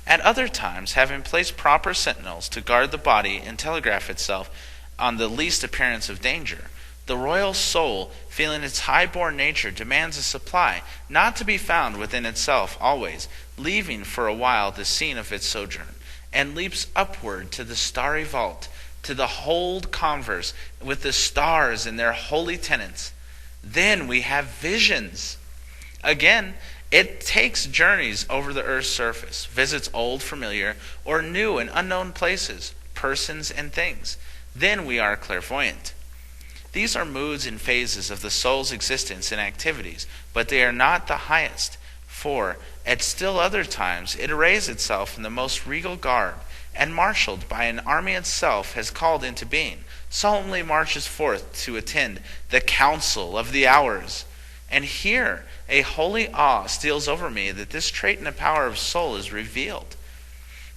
At other times, having placed proper sentinels to guard the body and telegraph itself on the least appearance of danger, the royal soul, feeling its high-born nature, demands a supply, not to be found within itself always, leaving for a while the scene of its sojourn, and leaps upward to the starry vault, to the hold converse with the stars and their holy tenants. Then we have visions. Again, it takes journeys over the earth's surface, visits old, familiar, or new and unknown places, persons, and things. Then we are clairvoyant. These are moods and phases of the soul's existence and activities, but they are not the highest, for at still other times it arrays itself in the most regal garb, and marshaled by an army itself has called into being, solemnly marches forth to attend the council of the hours. And here a holy awe steals over me that this trait in the power of soul is revealed.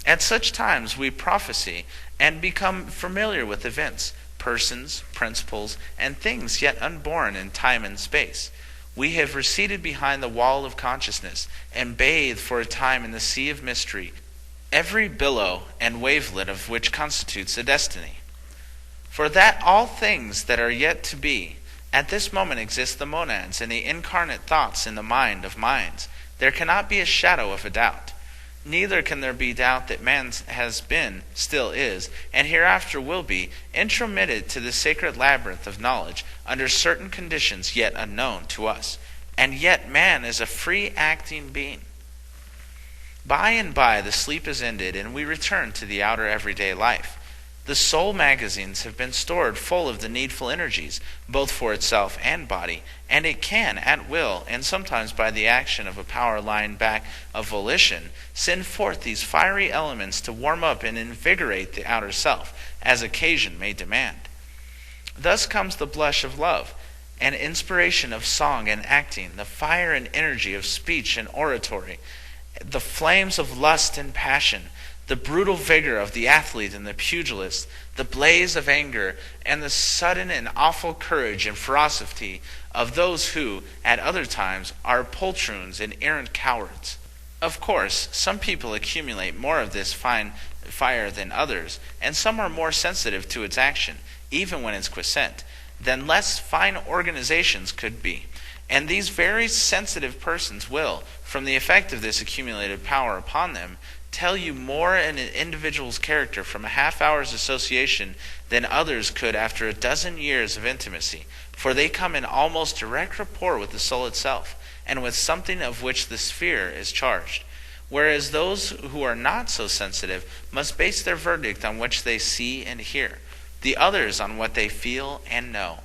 At such times we prophesy and become familiar with events, persons, principles, and things yet unborn in time and space. We have receded behind the wall of consciousness and bathed for a time in the sea of mystery, every billow and wavelet of which constitutes a destiny. For that all things that are yet to be, at this moment exist the monads and the incarnate thoughts in the mind of minds, there cannot be a shadow of a doubt. Neither can there be doubt that man has been, still is, and hereafter will be, intromitted to the sacred labyrinth of knowledge under certain conditions yet unknown to us. And yet man is a free-acting being. By and by the sleep is ended, and we return to the outer everyday life. The soul magazines have been stored full of the needful energies, both for itself and body, and it can, at will, and sometimes by the action of a power lying back of volition, send forth these fiery elements to warm up and invigorate the outer self, as occasion may demand. Thus comes the blush of love, and inspiration of song and acting, the fire and energy of speech and oratory, the flames of lust and passion, the brutal vigor of the athlete and the pugilist, the blaze of anger, and the sudden and awful courage and ferocity of those who, at other times, are poltroons and errant cowards. Of course, some people accumulate more of this fine fire than others, and some are more sensitive to its action, even when it's quiescent, than less fine organizations could be. And these very sensitive persons will, from the effect of this accumulated power upon them, tell you more in an individual's character from a half-hour's association than others could after a dozen years of intimacy, for they come in almost direct rapport with the soul itself, and with something of which the sphere is charged, whereas those who are not so sensitive must base their verdict on what they see and hear, the others on what they feel and know.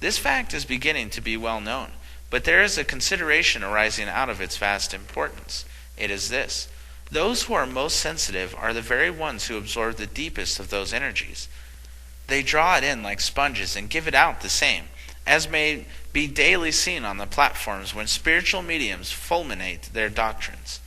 This fact is beginning to be well known, but there is a consideration arising out of its vast importance. It is this: those who are most sensitive are the very ones who absorb the deepest of those energies. They draw it in like sponges and give it out the same, as may be daily seen on the platforms when spiritual mediums fulminate their doctrines.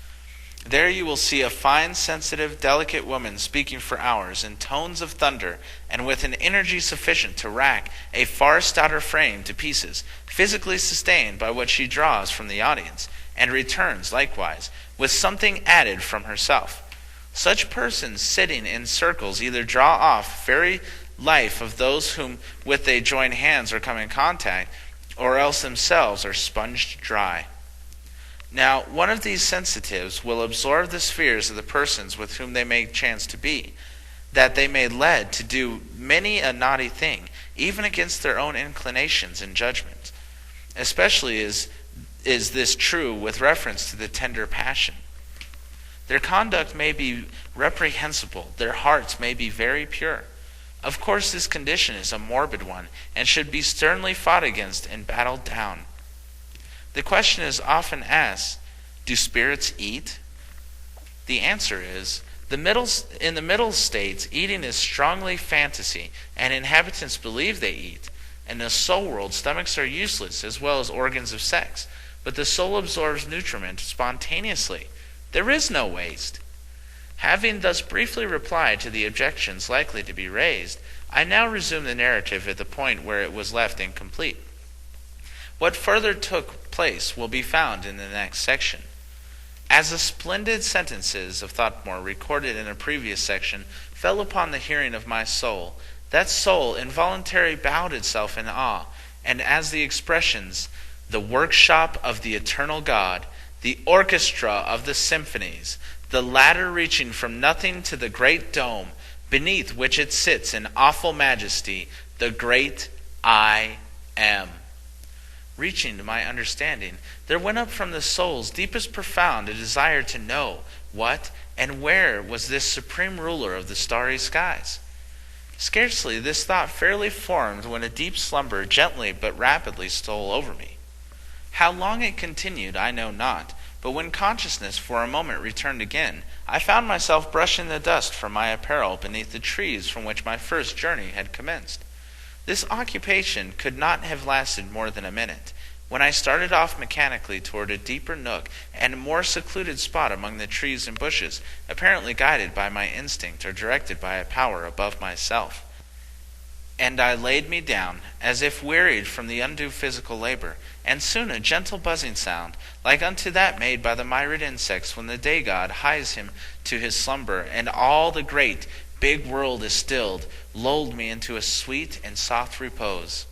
There you will see a fine, sensitive, delicate woman speaking for hours in tones of thunder and with an energy sufficient to rack a far stouter frame to pieces, physically sustained by what she draws from the audience, and returns, likewise, with something added from herself. Such persons sitting in circles either draw off very life of those whom with they join hands or come in contact, or else themselves are sponged dry. Now, one of these sensitives will absorb the spheres of the persons with whom they may chance to be, that they may lead to do many a naughty thing, even against their own inclinations and judgments. Especially is this true with reference to the tender passion. Their conduct may be reprehensible, their hearts may be very pure. Of course, this condition is a morbid one, and should be sternly fought against and battled down. The question is often asked, do spirits eat? The answer is, in the middle states, eating is strongly fantasy, and inhabitants believe they eat. In the soul world, stomachs are useless, as well as organs of sex, but the soul absorbs nutriment spontaneously. There is no waste. Having thus briefly replied to the objections likely to be raised, I now resume the narrative at the point where it was left incomplete. What further took place will be found in the next section. As the splendid sentences of Thothmore recorded in a previous section fell upon the hearing of my soul, that soul involuntarily bowed itself in awe, and as the expressions, the workshop of the eternal God, the orchestra of the symphonies, the ladder reaching from nothing to the great dome, beneath which it sits in awful majesty, the great I Am. Reaching to my understanding, there went up from the soul's deepest profound a desire to know what and where was this supreme ruler of the starry skies. Scarcely this thought fairly formed when a deep slumber gently but rapidly stole over me. How long it continued I know not, but when consciousness for a moment returned again, I found myself brushing the dust from my apparel beneath the trees from which my first journey had commenced. This occupation could not have lasted more than a minute, when I started off mechanically toward a deeper nook and a more secluded spot among the trees and bushes, apparently guided by my instinct or directed by a power above myself. And I laid me down, as if wearied from the undue physical labor, and soon a gentle buzzing sound, like unto that made by the myriad insects when the day god hies him to his slumber, and all the great big world is stilled, lulled me into a sweet and soft repose.